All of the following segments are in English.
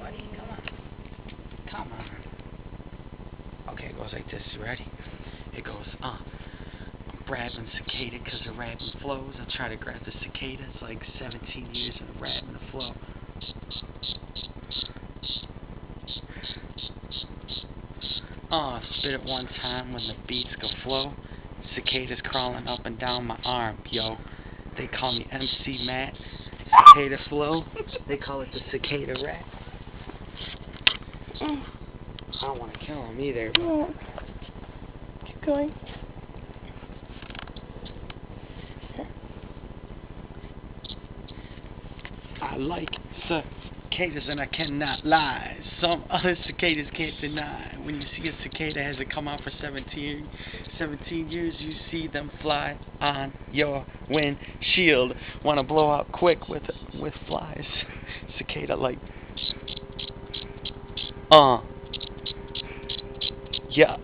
buddy. Come on. Come on. Okay, it goes like this. You ready? It goes, I'm grabbing cicada because the rapping flows. I try to grab the cicadas like 17 years in the rap and the flow. Spit it one time when the beats go flow. Cicadas crawling up and down my arm, yo. They call me MC Matt. Cicada flow. They call it the cicada rap. I don't want to kill him either. No. Keep going. I like cicadas and I cannot lie. Some other cicadas can't deny. When you see a cicada has it come out for 17 years, you see them fly on your windshield. Wanna blow out quick with flies. Cicada like yeah,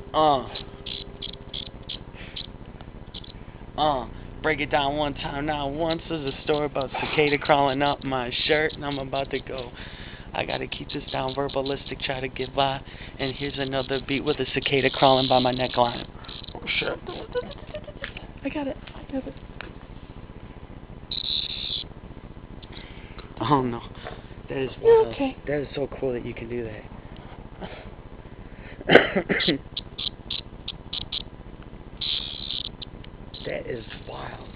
break it down one time now. Once there's a story about cicada crawling up my shirt, and I'm about to go. I gotta keep this down verbalistic, try to get by. And here's another beat with a cicada crawling by my neckline. Oh shit. I got it. Oh no. That is You're wild. okay. That is so cool that you can do that. That is wild.